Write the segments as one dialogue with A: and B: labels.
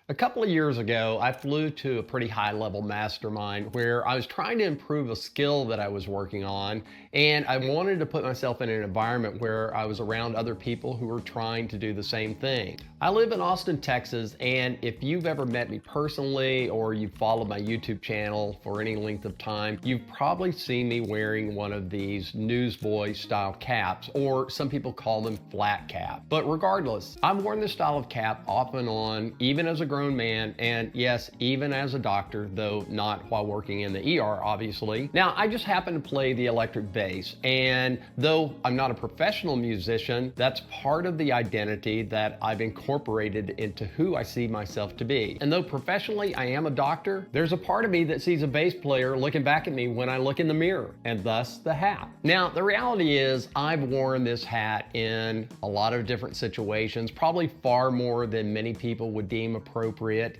A: A couple of years ago, I flew to a pretty high level mastermind where I was trying to improve a skill that I was working on, and I wanted to put myself in an environment where I was around other people who were trying to do the same thing. I live in Austin, Texas, and if you've ever met me personally or you've followed my YouTube channel for any length of time, you've probably seen me wearing one of these newsboy style caps, or some people call them flat cap. But regardless, I've worn this style of cap off and on, even as a grown man, and yes, even as a doctor, though not while working in the ER, obviously. Now, I just happen to play the electric bass, and though I'm not a professional musician, that's part of the identity that I've incorporated into who I see myself to be. And though professionally I am a doctor, there's a part of me that sees a bass player looking back at me when I look in the mirror, and thus the hat. Now, the reality is I've worn this hat in a lot of different situations, probably far more than many people would deem appropriate,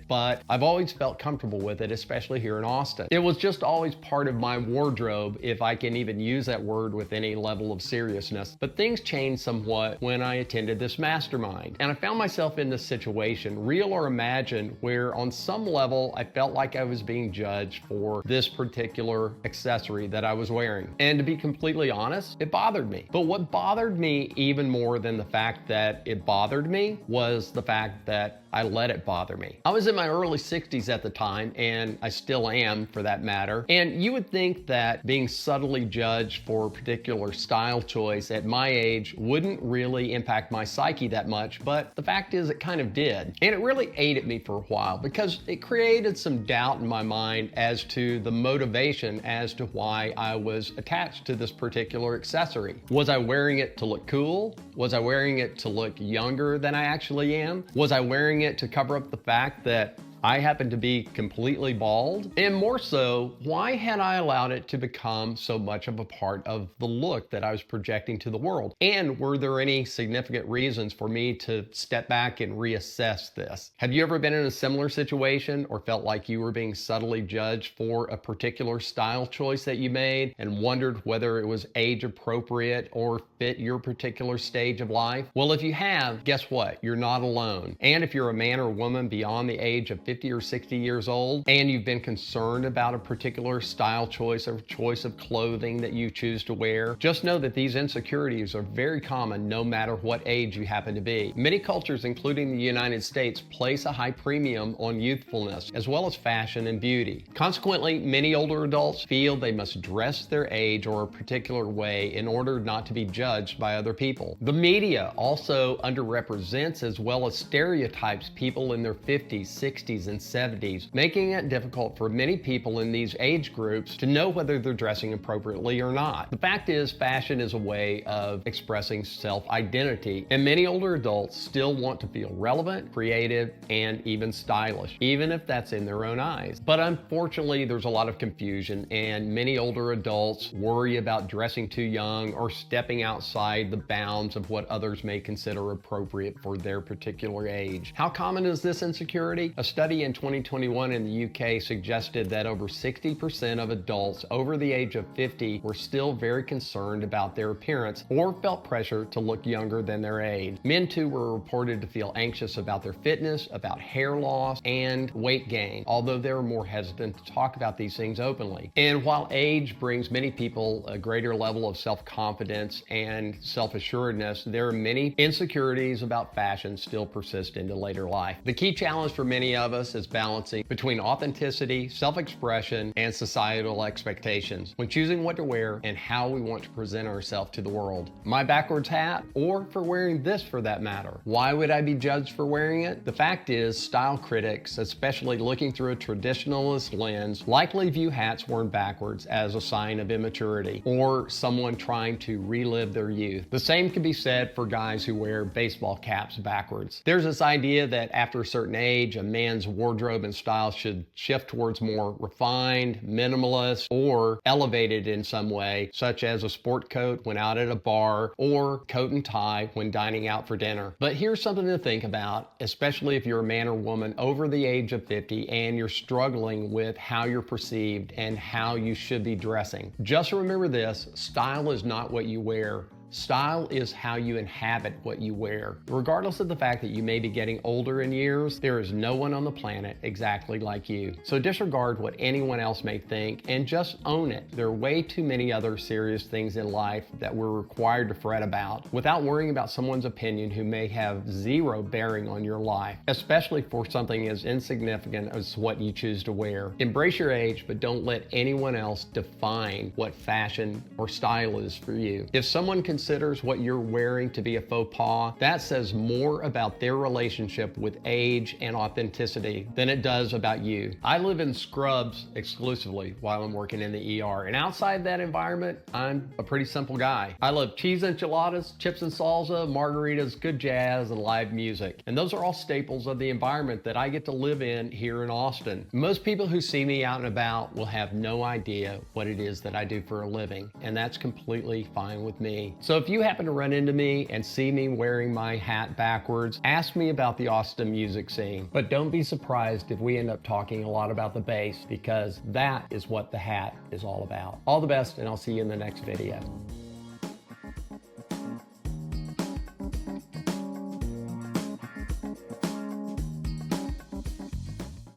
A: but I've always felt comfortable with it, especially here in Austin. It was just always part of my wardrobe, if I can even use that word with any level of seriousness. But things changed somewhat when I attended this mastermind, and I found myself in this situation, real or imagined, where on some level I felt like I was being judged for this particular accessory that I was wearing. And to be completely honest, it bothered me. But what bothered me even more than the fact that it bothered me was the fact that I let it bother me. I was in my early 60s at the time, and I still am for that matter. And you would think that being subtly judged for a particular style choice at my age wouldn't really impact my psyche that much, but the fact is it kind of did. And it really ate at me for a while because it created some doubt in my mind as to the motivation as to why I was attached to this particular accessory. Was I wearing it to look cool? Was I wearing it to look younger than I actually am? Was I wearing it to cover up the fact that I happen to be completely bald? And more so, why had I allowed it to become so much of a part of the look that I was projecting to the world? And were there any significant reasons for me to step back and reassess this? Have you ever been in a similar situation or felt like you were being subtly judged for a particular style choice that you made and wondered whether it was age appropriate or fit your particular stage of life? Well, if you have, guess what? You're not alone. And if you're a man or woman beyond the age of 50 or 60 years old, and you've been concerned about a particular style choice or choice of clothing that you choose to wear, just know that these insecurities are very common no matter what age you happen to be. Many cultures, including the United States, place a high premium on youthfulness, as well as fashion and beauty. Consequently, many older adults feel they must dress their age or a particular way in order not to be judged by other people. The media also underrepresents as well as stereotypes people in their 50s, 60s, and 70s, making it difficult for many people in these age groups to know whether they're dressing appropriately or not. The fact is, fashion is a way of expressing self-identity, and many older adults still want to feel relevant, creative, and even stylish, even if that's in their own eyes. But unfortunately, there's a lot of confusion, and many older adults worry about dressing too young or stepping outside the bounds of what others may consider appropriate for their particular age. How common is this insecurity? A study in 2021 in the UK suggested that over 60% of adults over the age of 50 were still very concerned about their appearance or felt pressure to look younger than their age. Men too were reported to feel anxious about their fitness, about hair loss, and weight gain, although they were more hesitant to talk about these things openly. And while age brings many people a greater level of self-confidence and self-assuredness, there are many insecurities about fashion still persist into later life. The key challenge for many of us is balancing between authenticity, self-expression, and societal expectations when choosing what to wear and how we want to present ourselves to the world. My backwards hat, or for wearing this for that matter. Why would I be judged for wearing it? The fact is, style critics, especially looking through a traditionalist lens, likely view hats worn backwards as a sign of immaturity or someone trying to relive their youth. The same can be said for guys who wear baseball caps backwards. There's this idea that after a certain age, a man's wardrobe and style should shift towards more refined, minimalist, or elevated in some way, such as a sport coat when out at a bar or coat and tie when dining out for dinner. But here's something to think about, especially if you're a man or woman over the age of 50 and you're struggling with how you're perceived and how you should be dressing. Just remember this: style is not what you wear, Style is how you inhabit what you wear. Regardless of the fact that you may be getting older in years, there is no one on the planet exactly like you. So disregard what anyone else may think and just own it. There are way too many other serious things in life that we're required to fret about without worrying about someone's opinion who may have zero bearing on your life, especially for something as insignificant as what you choose to wear. Embrace your age, but don't let anyone else define what fashion or style is for you. If someone considers what you're wearing to be a faux pas, that says more about their relationship with age and authenticity than it does about you. I live in scrubs exclusively while I'm working in the ER, and outside that environment, I'm a pretty simple guy. I love cheese enchiladas, chips and salsa, margaritas, good jazz, and live music. And those are all staples of the environment that I get to live in here in Austin. Most people who see me out and about will have no idea what it is that I do for a living, and that's completely fine with me. So if you happen to run into me and see me wearing my hat backwards, ask me about the Austin music scene. But don't be surprised if we end up talking a lot about the bass, because that is what the hat is all about. All the best, and I'll see you in the next video.